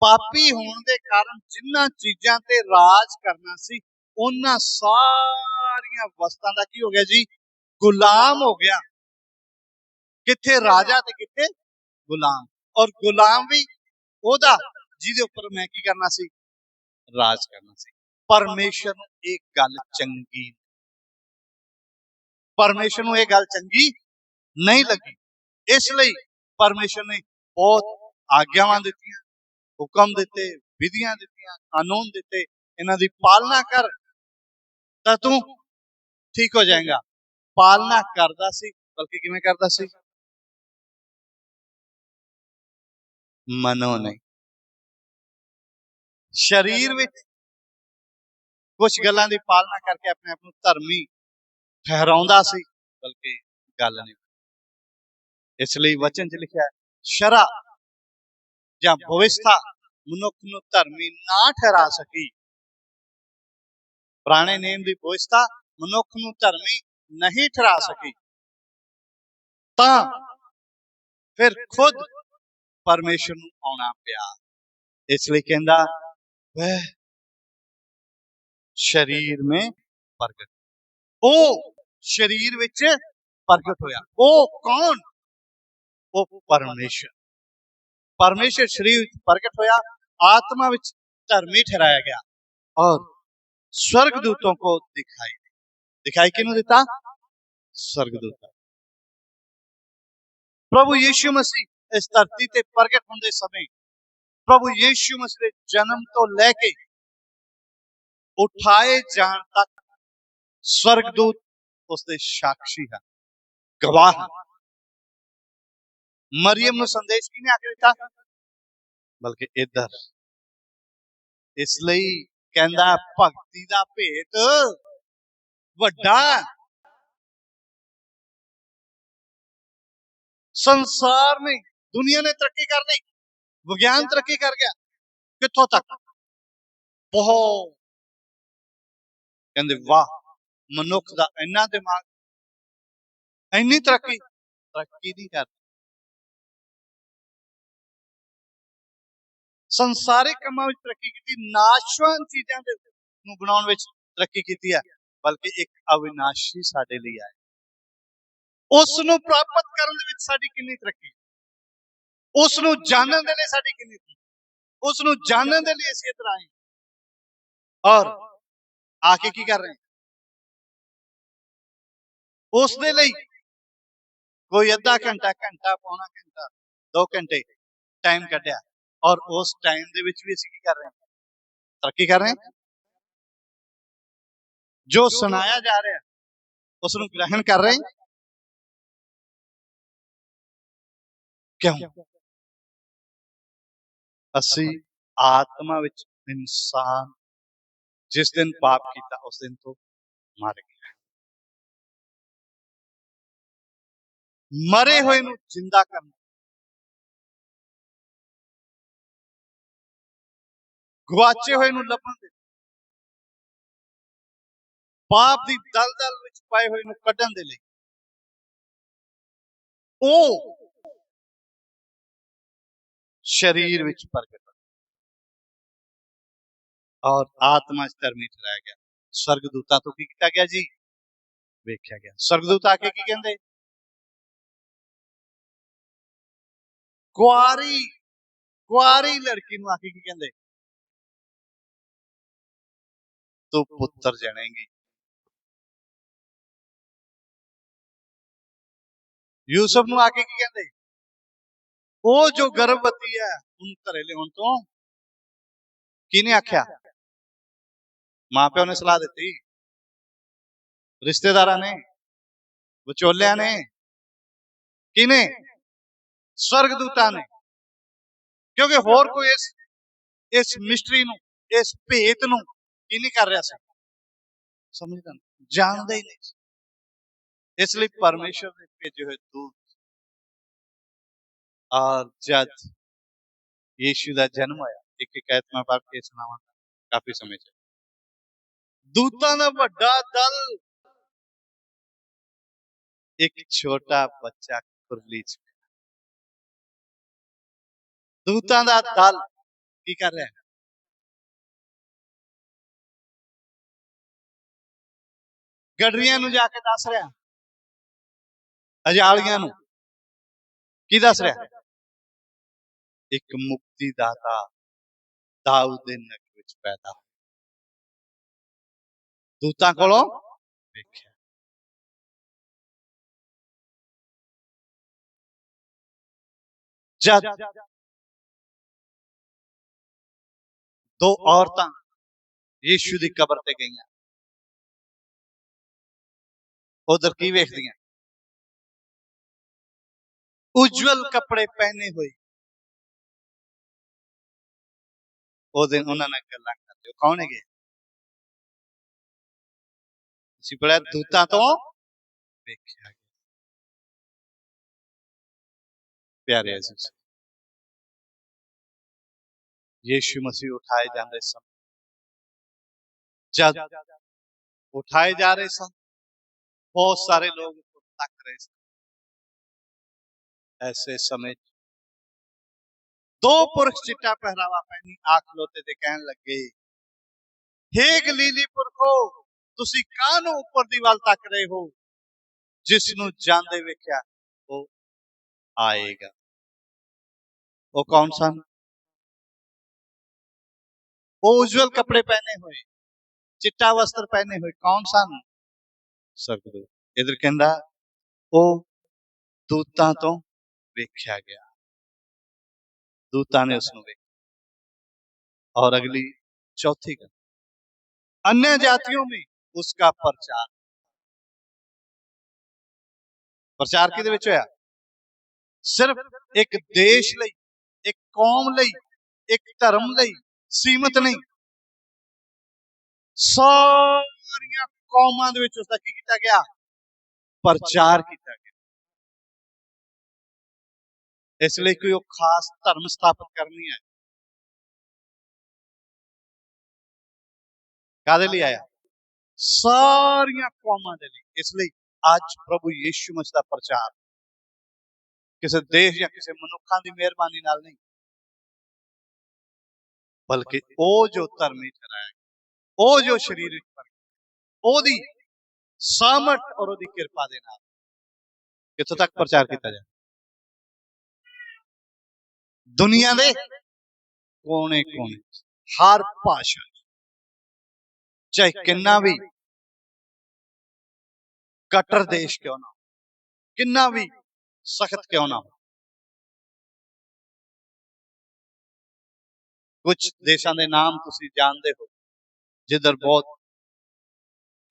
ਪਾਪੀ ਹੋਣ ਦੇ ਕਾਰਨ ਜਿਨ੍ਹਾਂ ਚੀਜ਼ਾਂ ਤੇ ਰਾਜ ਕਰਨਾ ਸੀ, ਉਹਨਾਂ ਸਾਰੀਆਂ ਵਸਤਾਂ ਦਾ ਕੀ ਹੋ ਗਿਆ ਜੀ? ਗੁਲਾਮ ਹੋ ਗਿਆ। ਕਿੱਥੇ ਰਾਜਾ ਤੇ ਕਿੱਥੇ ਗੁਲਾਮ। ਔਰ ਗੁਲਾਮ ਵੀ ਉਹਦਾ ਜਿਹਦੇ ਉੱਪਰ ਮੈਂ ਕੀ ਕਰਨਾ ਸੀ? ਰਾਜ ਕਰਨਾ ਸੀ। ਪਰਮੇਸ਼ਰ ਨੂੰ ਇਹ ਗੱਲ ਚੰਗੀ, ਪਰਮੇਸ਼ਰ ਨੂੰ ਇਹ ਗੱਲ ਚੰਗੀ ਨਹੀਂ ਲੱਗੀ। ਇਸ ਲਈ ਪਰਮੇਸ਼ਰ ਨੇ ਬਹੁਤ ਆਗਿਆਵਾਂ ਦਿੱਤੀਆਂ, ਹੁਕਮ ਦਿੱਤੇ, ਵਿਧੀਆਂ ਦਿੱਤੀਆਂ, ਕਾਨੂੰਨ ਦਿੱਤੇ। ਇਹਨਾਂ ਦੀ ਪਾਲਣਾ ਕਰ ਤਾਂ ਤੂੰ ਠੀਕ ਹੋ ਜਾਏਗਾ। ਪਾਲਣਾ ਕਰਦਾ ਸੀ, ਬਲਕਿ ਕਿਵੇਂ ਕਰਦਾ ਸੀ? ਮਨੋਂ ਨਹੀਂ, ਸਰੀਰ ਵਿੱਚ ਕੁਝ ਗੱਲਾਂ ਦੀ ਪਾਲਣਾ ਕਰਕੇ ਆਪਣੇ ਆਪ ਨੂੰ ਧਰਮੀ ਠਹਿਰਾਉਂਦਾ ਸੀ, ਬਲਕਿ ਗੱਲ ਨਹੀਂ। ਇਸ ਲਈ ਵਚਨ 'ਚ ਲਿਖਿਆ ਹੈ, ਸ਼ਰ੍ਹਾ ਜਾਂ ਭਵਿਸ਼ਤਾ ਮਨੁੱਖ ਨੂੰ ਧਰਮੀ ਨਾ ਠਹਿਰਾ ਸਕੀ। ਪੁਰਾਣੇ ਨੇਮ ਦੀ ਭਵਿਸ਼ਤਾ ਮਨੁੱਖ ਨੂੰ ਧਰਮੀ ਨਹੀਂ ਠਹਿਰਾ ਸਕੀ, ਤਾਂ ਫਿਰ ਖੁਦ ਪਰਮੇਸ਼ਰ ਨੂੰ ਆਉਣਾ ਪਿਆ। ਇਸ ਲਈ ਕਹਿੰਦਾ ਵਹ शरीर में प्रगट, ओ शरीर विच प्रगट होया। ओ कौन? ओ परमेश्वर। परमेश्वर शरीर विच प्रगट होया, आत्मा विच धर्मी ठहराया गया और स्वर्गदूतों को दिखाई। दिखाई किन्हों दिता? स्वर्गदूत। प्रभु यीशु मसीह इस धरती ते प्रगट होंदे समय, प्रभु यीशु मसीह दे जन्म तो लेके उठाए जान तक स्वर्गदूत उसके साक्षी हैं, गवाह हैं। मरियम नूं संदेश किने आके दिता? बल्कि इधर। इसलिए कहंदा भगती दा भेत वड्डा। संसार ने, दुनिया ने तरक्की कर ली, विज्ञान तरक्की कर गया, कित्थों तक? बहुत। कहंदे वाह, मनुख दा इन्ना दिमाग, इन्नी तरक्की नहीं कर। संसारिक कामां विच तरक्की की, नाशवान चीजां दे नूं बनाउण विच तरक्की कीती है, बल्कि एक अविनाशी साडे लिए आए। उस नूं प्राप्त करन दे विच साडी किन्नी तरक्की, उस नूं जानन दे लई साडी किन्नी तरक्की, उस नूं जानन दे लई असीं इधर आए और आके की कर रहे हैं? उस दे लई कोई अद्धा घंटा, घंटा, पौना घंटा, 2 घंटे टाइम कढिया और उस टाइम दे विच भी असीं की कर रहे हैं? तरक्की कर रहे हैं। जो सुनाया जा रहा है उस नूं ग्रहण कर रहे हैं। क्यों? असी आत्मा विच इंसान जिस दिन पाप किया उस दिन तो मर गया। मरे हुए नूं जिंदा करना, गवाचे हुए नूं लभण दे, पाप दी दलदल विच पाए हुए नूं कढण दे लई ਉਹ शरीर विच प्रगट और आत्मा च धर्मी ठहराया गया। स्वर्गदूतां तो की किया गया जी? वेख्या गया। स्वर्गदूत आके की कहंदे? कुआरी कुआरी लड़की नूं आके की कहंदे? तू पुत्र जनेगी। यूसुफ नूं आके की कहंदे? ਉਹ जो गर्भवती है ਉਹਨੂੰ ਘਰੇ ਲਿਆਉਣ ਤੋਂ ਕਿਹਨੇ ਆਖਿਆ? ਮਾਂ ਪਿਓ ਨੇ ਸਲਾਹ ਦਿੱਤੀ, ਰਿਸ਼ਤੇਦਾਰਾਂ ਨੇ, ਵਿਚੋਲਿਆਂ ਨੇ, ਕਿਹਨੇ? स्वर्गदूतां ने। क्योंकि होर कोई इस मिस्ट्री नूं, इस भेत नूं की नहीं कर रहा सी, समझदा नहीं, जानदा ही नहीं। इसलिए परमेश्वर ने भेजे हुए दूत और जद यीशु का जन्म होया, एक आयत मैं पढ़ के सुनावां काफी समय च, दूतां दा वड्डा दल एक छोटा बच्चा खुरली च, दूतां दा दल की कर रहा है? गडरियां नूं जाके दस रहा, अजालियां नूं की दस रहा? एक मुक्तिदाता दाऊद दे नगर विच पैदा हो, दूतां कोलों वेख्या। जद दो औरतां यीशु दी कबर ते गईयां, उधर की वेखदियां? उज्जवल कपड़े पहने हुए, ओ दिन उन्हां नाल गल्लां करदे, कौन है? असीं पढ़िया दूतां तो वेख्या गया। प्यारे अजीज, यीशु मसीह उठाए जाते समय, जब उठाए जा रहे सन, बहुत सारे लोग उसको तक रहे सन। ऐसे समय दो पुरुष चिट्टा पहरावा पहनी आ खलोते ते कहन लगे, हे गलीली पुरखो, तुसी काहनों उपर दी वल तक रहे हो? जिसनों जांदे वेख्या वो आएगा। वो कौन सन? वो उज्जवल कपड़े पहने हुए, चिट्टा वस्त्र पहने हुए, कौन सन? स्वर्गदूत। इधर कहंदा वो दूतां तो वेख्या गया, दूतां ने उसनों वेख्या। और अगली चौथी गल, अन्य जातियों में उसका प्रचार, प्रचार किहदे विच होया? सिर्फ एक देश लई, एक कौम लई, एक धर्म लई सीमित नहीं, सारियां कौमां दे विच उसदा की कीता गया? प्रचार किया गया। इसलिए कोई खास धर्म स्थापित करनी है, कादे लिए आया? सारियां कौमां दे लई। इसलिए आज प्रभु यीशु मसीह दा प्रचार किसी देश या किसी मनुखा की मेहरबानी नाल नहीं, बल्कि वो जो धर्मी ठहराया, वो जो शरीर विच प्रगट, ओदी सामर्थ और ओदी किरपा दे नाल कित्थों तक प्रचार किया जाए, दुनिया दे कोने कोने, हर भाषा, चाहे किन्ना भी कट्टर देश क्यों ना, किन्ना भी सख्त क्यों ना हो। कुछ देशों के नाम तुसी जानते हो जिधर बहुत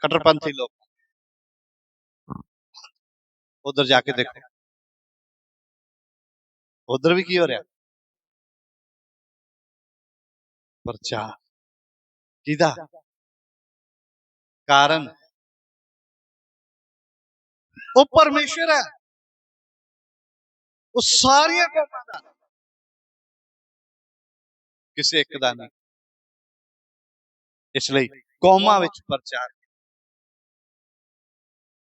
कट्टरपंथी लोग, उधर जाके देखो उधर भी की हो रहा प्रचार किदा कारण, वो परमेश्वर है, वो सारिया कौमां दा, किसी एक दा नहीं। इसलिए कौमां विच प्रचार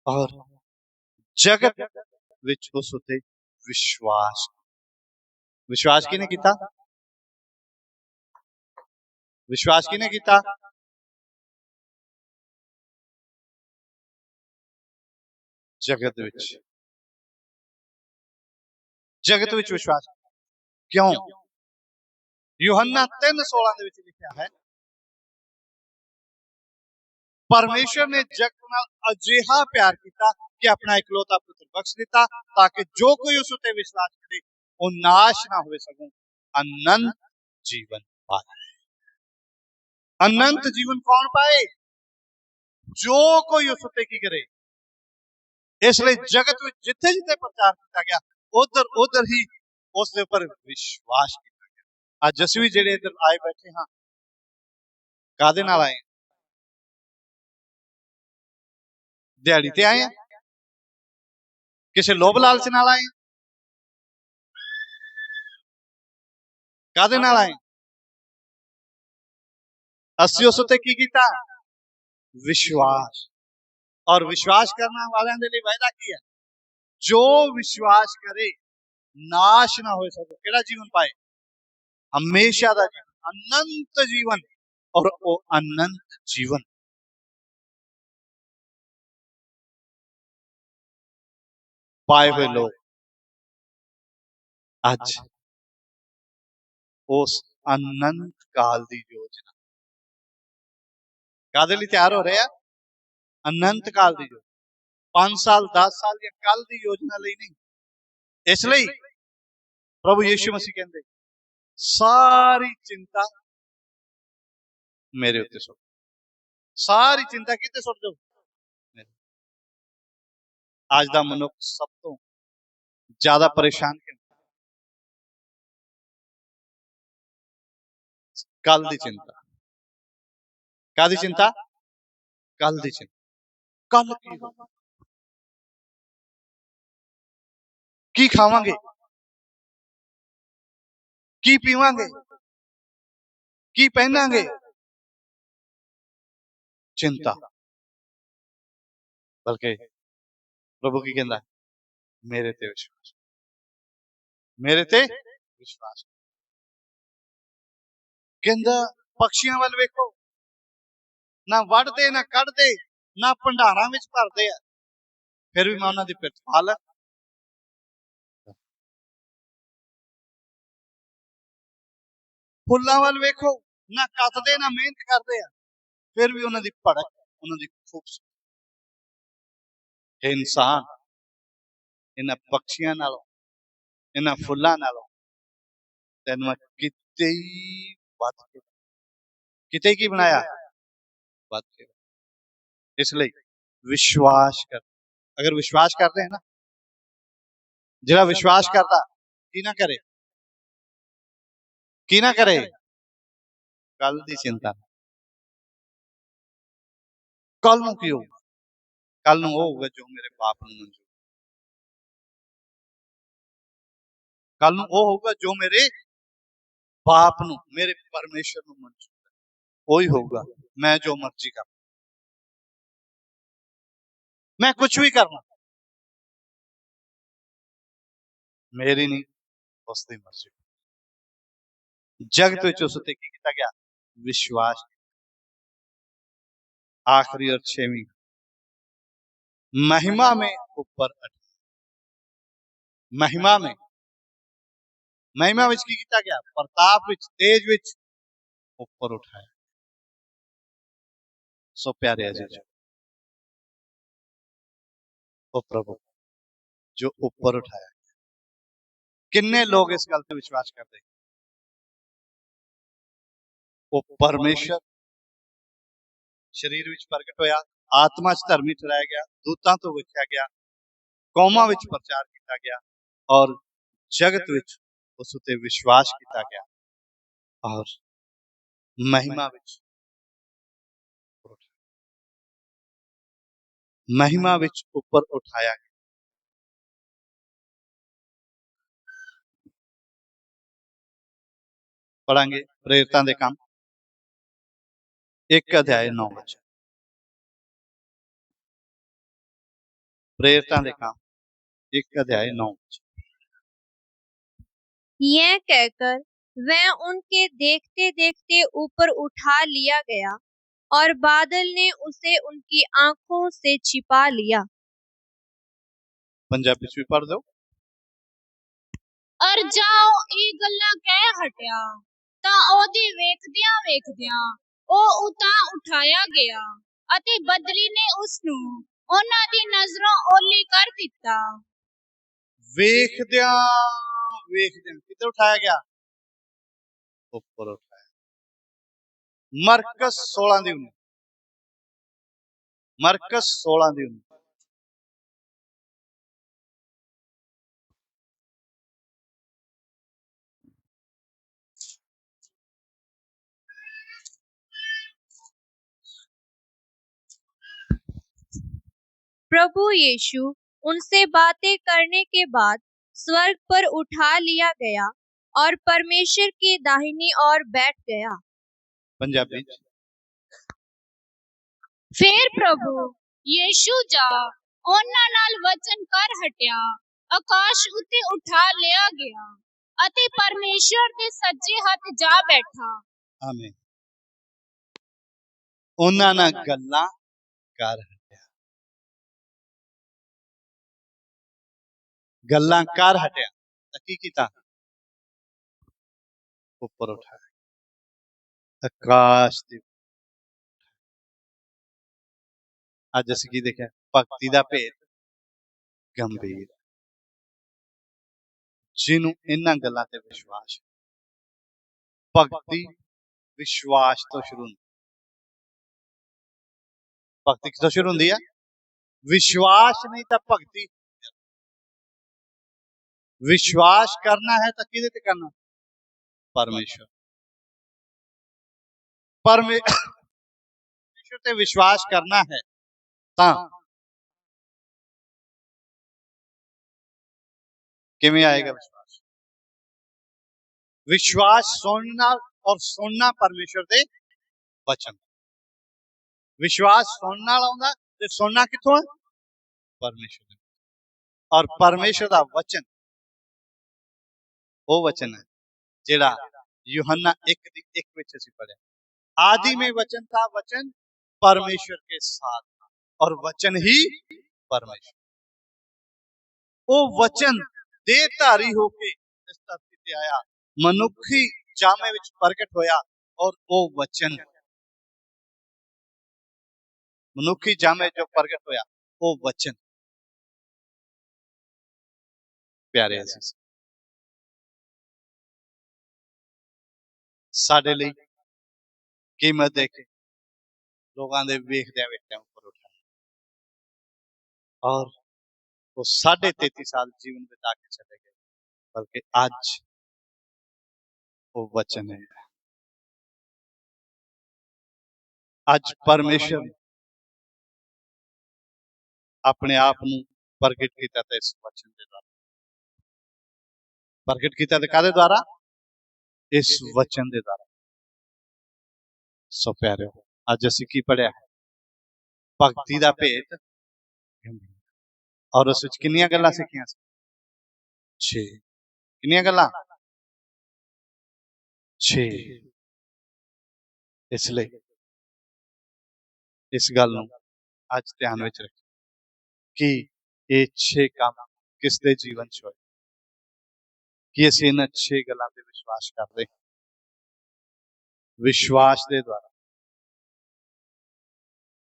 और जगत विच उस उत्ते विश्वास, विश्वास किने कीता, विश्वास किने कीता, जगत विच, जगत विच विश्वास क्यों। यूहन्ना 3:16 दे विच लिखा है, परमेश्वर ने जगत नाल अजिहा प्यार किया कि अपना इकलौता पुत्र बख्श दिता ताकि जो कोई उस उत्ते विश्वास करे वो नाश ना हो सको, अनंत जीवन पाए। अनंत जीवन कौन पाए, जो कोई उस उत्ते की करे। इसलिए जगत में जिथे जिथे प्रचार किया गया उधर उधर ही उसके ऊपर विश्वास किया गया। अज असीं भी जेडे इधर आए बैठे हाँ, कादे नाल आए, दिहाड़ी ते आए, किसी लोभ लालच नाल आए, कादे नाल आए, असीं उस उत्ते की कीता, विश्वास। और विश्वास करने वालों के लिए वायदा किया, जो विश्वास करे नाश ना हो सके, केड़ा जीवन पाए, हमेशा दा जीवन, अनंत जीवन। और वो अनंत जीवन पाए हुए लोग आज उस अनंत काल की योजना कादे लिए तैयार हो रहे हैं, अनंत काल की योजना, 5 साल 10 साल या कल की योजना लिए नहीं। इसलिए प्रभु यीशु मसीह कहते सारी चिंता मेरे उत्ते सुट, सारी चिंता किते सुट दो। आज दा मनुख सब तो ज्यादा परेशान क्यों, कल दी चिंता, कादी चिंता, कल दी चिंता, कल की हो, की खावांगे, की पीवांगे, की पहनांगे, चिंता। बल्कि प्रभु की कहता मेरे ते विश्वास, मेरे ते विश्वास। कहता पक्षियों वाल वेखो, ना वढ़ते ना कढ़ते ना भंडारा विच भरदे आ, फिर भी मैं उन्हां दी पिठ पाल। फुल्लां वाल वेखो, ना कतदे ना मेहनत करदे आ, फिर भी उन्हां दी भड़क, उन्हां दी खूबसूरती। हे इंसान, इन्हां पक्षियां नालों, इन्हां फुल्लां नालों तैनूं मैं किते ही वध के, किते की बनाया, वध के। इसलिए विश्वास कर, अगर विश्वास करते हैं ना, जिहड़ा विश्वास करता की ना करे, की ना करे, कल दी चिंता, कल नूं की होगा, कल नूं होगा जो मेरे बाप नूं मंजूर, कल नूं होगा जो मेरे बाप नूं, मेरे परमेश्वर नूं मंजूर है, वही होगा। मैं जो मर्जी कर, मैं कुछ भी करना, मेरी नहीं उसकी मर्जी। जगत विच उस उत्ते की कीता गया, विश्वास। आखिरी और 6वीं महिमा में ऊपर महिमा में विच की कीता गया, प्रताप विच, तेज विच ऊपर उठाया। सो प्यारे अजीज, ओ प्रभु जो ऊपर उठाया, किन्ने लोग इस गल ते विश्वास करते? वो परमेश्वर शरीर विच प्रगट होया, आत्मा च धर्मी ठहराया गया, दूतां तो वेख्या गया, कौमां विच प्रचार किया गया और जगत विच उस उते विश्वास किया गया और महिमा विच ऊपर उठाया गया। पढ़ांगे प्रेरितां दे काम 1 अध्याय 9 वचन। प्रेरितां दे काम 1 अध्याय 9 वचन।
यह कहकर वह उनके देखते देखते ऊपर उठा लिया गया और बादल ने उसे उनकी आंखों से छिपा लिया।
पंजाबी च भी पढ़ दो।
और जाओ ये गल्ला कह हटिया ਤਾਂ ਉਹਦੀ ਵੇਖਦਿਆਂ ਉਹ ਉਤਾਂ ਉਠਾਇਆ ਗਿਆ ਅਤੇ ਬਦਲੀ ਨੇ ਉਸ ਨੂੰ ਉਹਨਾਂ ਦੀ ਨਜ਼ਰੋਂ ਓਲੀ ਕਰ ਦਿੱਤਾ।
ਵੇਖਦਿਆਂ किधर उठाया गया? ऊपर उठाया। मरकस 16 दी 19। मरकस 16 दी 19।
प्रभु यीशु उनसे बातें करने के बाद स्वर्ग पर उठा लिया गया और परमेश्वर की दाहिनी ओर बैठ गया।
पंजाबी
ਫਿਰ ਪ੍ਰਭੂ ਯੀਸ਼ੂ ਜਾ ਉਹਨਾਂ ਨਾਲ ਵਚਨ ਕਰ ਹਟਿਆ, ਆਕਾਸ਼ ਉੱਤੇ ਉਠਾ ਲਿਆ ਗਿਆ ਅਤੇ ਪਰਮੇਸ਼ਰ ਦੇ ਸੱਜੇ ਹੱਥ ਜਾ ਬੈਠਾ।
आमीन। ਉਹਨਾਂ ਨਾਲ ਗੱਲਾਂ ਕਰ ਹਟਿਆ। ਗੱਲਾਂ ਕਰ ਹਟਿਆ ਤਾਂ ਕੀ ਕੀਤਾ? ਉੱਪਰ ਉਠਾਇਆ, ਆਕਾਸ਼ ਦੇ। ਅੱਜ ਅਸੀਂ ਕੀ ਦੇਖਿਆ? ਭਗਤੀ ਦਾ ਭੇਦ ਗੰਭੀਰ, ਜਿਹਨੂੰ ਇਹਨਾਂ ਗੱਲਾਂ ਤੇ ਵਿਸ਼ਵਾਸ। ਭਗਤੀ विश्वास तो शुरू होंदी। भक्ति कितों शुरू होंदी है? विश्वास नहीं तो भक्ति। विश्वास करना है तो किदे ते करना? परमेश्वर। परमेश्वर ते विश्वास करना है ता किवें आएगा विश्वास? विश्वास सुनना और सुनना परमेश्वर दे वचन। विश्वास सुनने वाला होंदा ते सुनना किथों है? परमेश्वर दे। और परमेश्वर दा वचन वो वचन है जेड़ा यूहन्ना 1:1 विच असीं पढ़िया, आदि में वचन था, वचन परमेश्वर के साथ था और वचन ही परमेश्वर। वो वचन देहधारी होके इस धरती ते आया, मनुखी जामे विच प्रगट होया और वो वचन मनुखी जामे जो प्रगट होया वो वचन। प्यारे अजीज, साडे लई कीमत देके लोगां दे वेखदे ऊपर उठाया और वो 33.5 साल जीवन बिता के चले गए, बल्कि आज वो वचन है। आज परमेश्वर अपने आप नूं प्रगट कीता ते इस वचन दे द्वारा। प्रगट कीता ते कादे द्वारा? इस वचन दे द्वारा। सो प्यारे, आज असीं की पढ़िया है? भक्ति दा भेद और उस विच किन्नियां गल्लां सीखियां सी? 6। किन्नियां गल्लां? 6। इसलिए इस गल नूं अज ध्यान विच रखो कि ये 6 काम किस दे जीवन च होए कि असीं इन्हां 6 गल्लां ते विश्वास करदे हां। विश्वास दे द्वारा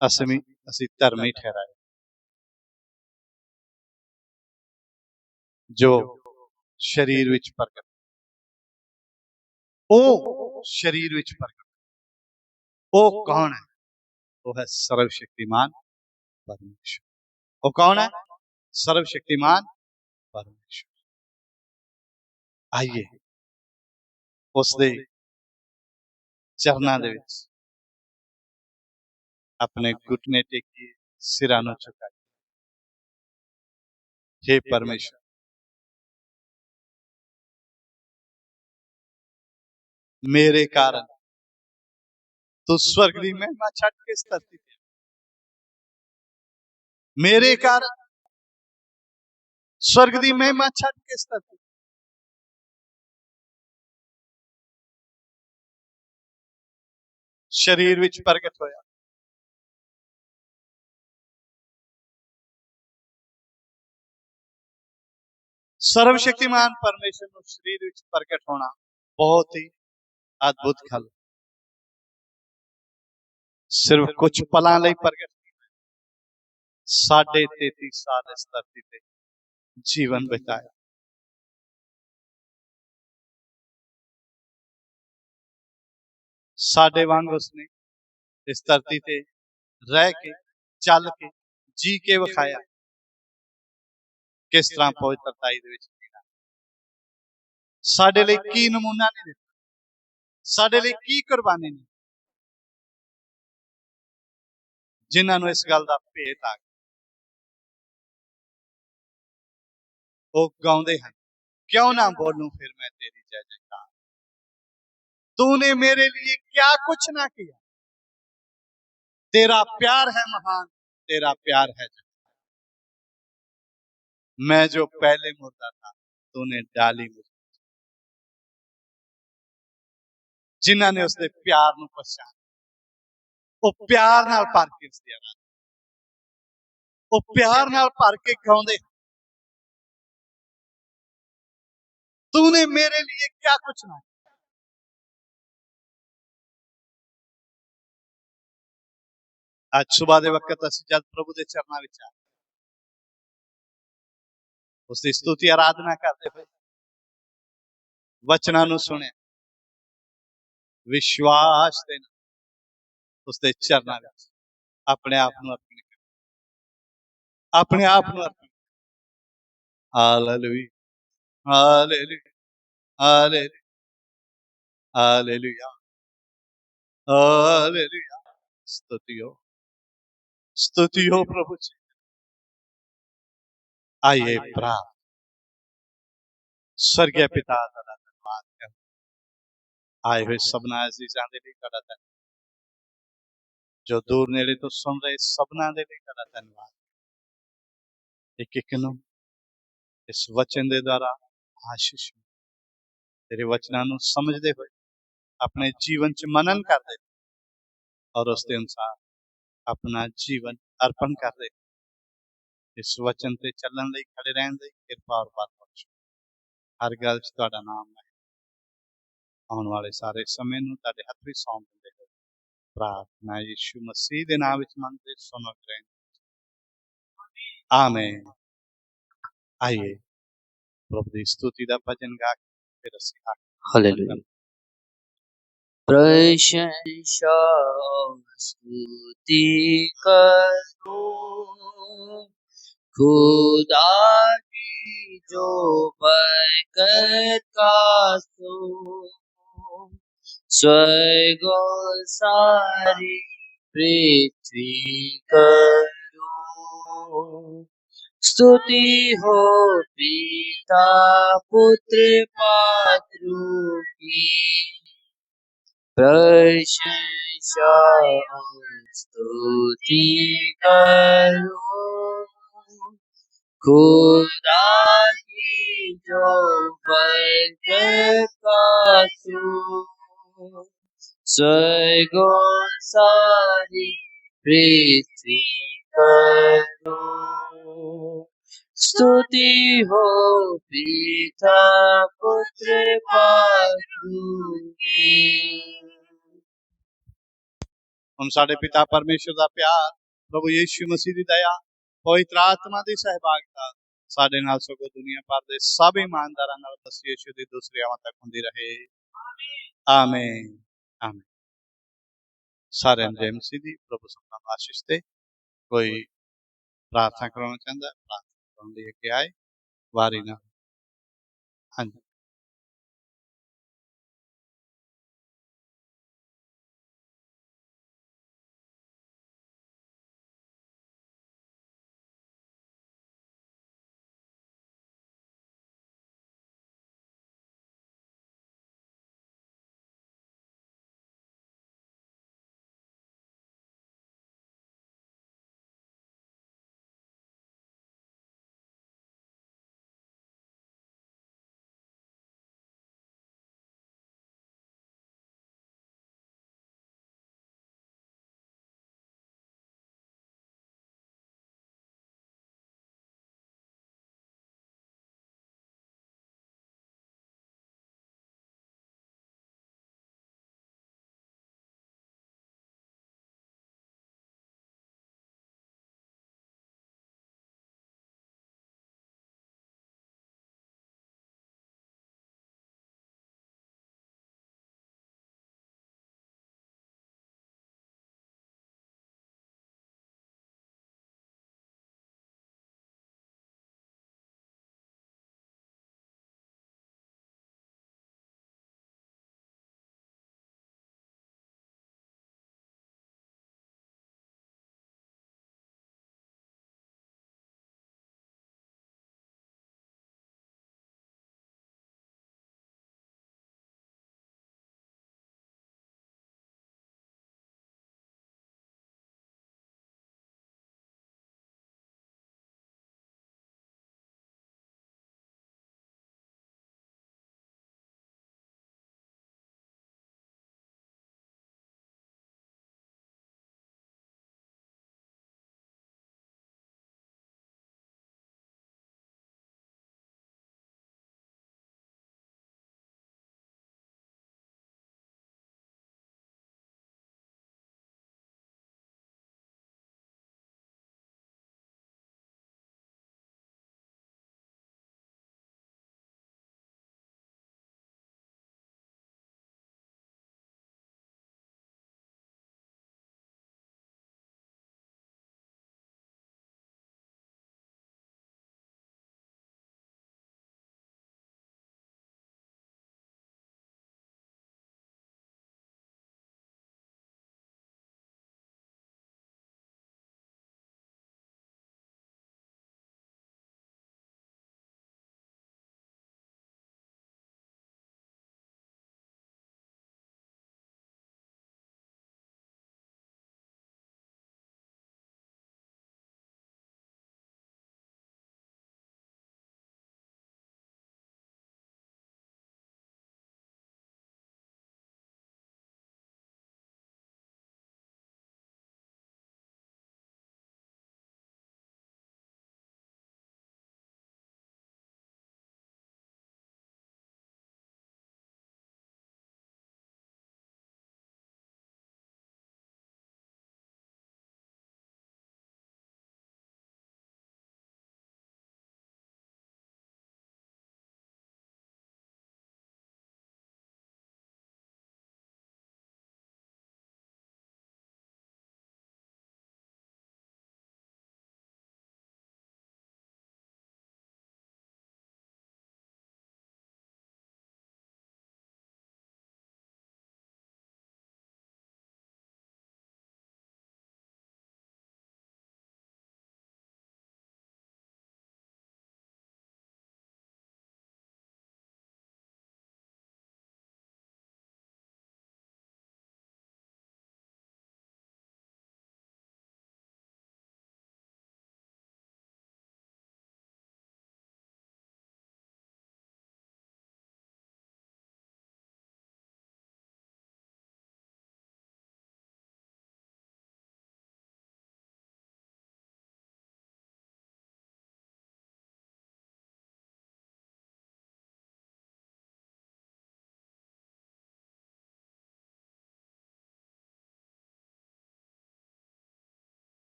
असीं धर्मी ठहराए जो शरीर विच प्रगट ओ शरीर विच प्रगट ओ कौन है? वो है सर्वशक्तिमान परमेश्वर। वो कौन है? सर्वशक्तिमान परमेश्वर। आइए उसदे चरनां दे विच अपने घुटने टेकिए, सिरां नूं झुकाइए। हे परमेश्वर, मेरे कारण तू स्वर्ग दी महिमा छड्ड के इस धरती ते, मेरे कारण स्वर्ग दी महिमा छड्ड के इस धरती ते शरीर विच प्रगट होया। सर्वशक्तिमान परमेश्वर नूं शरीर विच प्रगट होना बहुत ही अद्भुत गल। सिर्फ कुछ पलां लई प्रगट नहीं होया, 33.5 साल इस धरती ते जीवन बिताया। साडे वांग उसने इस धरती ते रह के, चल के, जी के विखाया किस तरह पवित्रताई दे विच जीना। साडे लई की नमूना नहीं दिता, साडे लई की कुर्बानी नहीं, जिन्हां नूं इस गल दा भेत आ गया वो गाउंदे हन, क्यों ना बोलूं फिर मैं तेरी जय जयकार। तूने मेरे लिए क्या कुछ ना किया, तेरा प्यार है महान, तेरा प्यार है जय। मैं जो पहले मुर्दा था तूने डाली मुझे। जिन्हां ने उसके प्यार नूं पहचाना वो प्यार नाल भर के उसदी आराधना, वो प्यार नाल भर के गाउंदे, तूने मेरे लिए क्या कुछ ना। आज सुबह दे वक्त असीं जद प्रभु दे चरनां विच आए, उसदी स्तुति आराधना करते हुए वचनां नूं सुने, विश्वास दे नाल उसदे चरनां विच अपने आप नूं अर्पण कर, अपने आप नूं अर्पण। Hallelujah, hallelujah, hallelujah, hallelujah, hallelujah. स्तुति हो प्रभु जी। आइए प्रार्थना। स्वर्गीय पिता तेरा धन्यवाद कर, आए हुए सबना अजीजां दे लई तेरा धन्यवाद, जो दूर नेड़े तो सुन रहे सबना दे लई तेरा धन्यवाद। एक एक नूं इस वचन दे द्वारा आशीष तेरे वचनां नूं समझदे होए अपने जीवन च मनन करदे और उसके अनुसार अपना जीवन अर्पण करदे, इस वचन ते चलण लई खड़े रहण लई किरपा और बल बख्शो। हर गल च तुहाडा नाम है, आउण वाले सारे समय नूं तुहाडे हत्थ विच सौंप दिंदे होए प्रार्थना यीशु मसीह दे नाम विच मंगदे सुनो ग्रहण, आमीन। आइए प्रभु दी स्तुति दा भजन गा के फिर असीं
हालेलुया। प्रशंसा स्तुति करो खुदा की जो बरकत का सो, स्वर्ग और सारी पृथ्वी करो स्तुति हो पिता पुत्र पात्रु की, प्रशंसा और स्तुति करो खुदा की जो बरकत का सो, स्वर्ग और सारी प्रीति करो। स्तुति हो पिता पुत्र पालू की।
ਹੁਣ ਸਾਡੇ ਪਿਤਾ ਪਰਮੇਸ਼ਰ ਦਾ ਪਿਆਰ, ਪ੍ਰਭੂ ਯੀਸ਼ੂ ਮਸੀਹ ਦੀ ਦਇਆ, ਪਵਿੱਤਰ ਆਤਮਾ ਦੀ ਸਹਿਭਾਗਤਾ ਸਾਡੇ ਨਾਲ ਸਗੋਂ ਦੁਨੀਆ ਭਰ ਦੇ ਸਭ ਇਮਾਨਦਾਰਾਂ ਨਾਲ ਮਸੀਹ ਯੀਸ਼ੂ ਦੀ ਦੂਸਰੀ ਆਮਦ ਤੱਕ ਹੁੰਦੀ ਰਹੇ। ਆਮੀਨ ਆਮੀਨ। ਸਾਰਿਆਂ ਨੂੰ ਜੈ ਮਸੀਹ ਦੀ। ਪ੍ਰਭੂ ਸਭਨਾਂ ਨੂੰ ਆਸ਼ੀਸ਼ ਦੇ। ਕੋਈ ਪ੍ਰਾਰਥਨਾ ਕਰਾਉਣਾ ਚਾਹੁੰਦਾ, ਪ੍ਰਾਰਥਨਾ ਕਰਨ ਲਈ ਅੱਗੇ ਆਏ, ਵਾਰੀ ਨਾਲ। ਹਾਂਜੀ।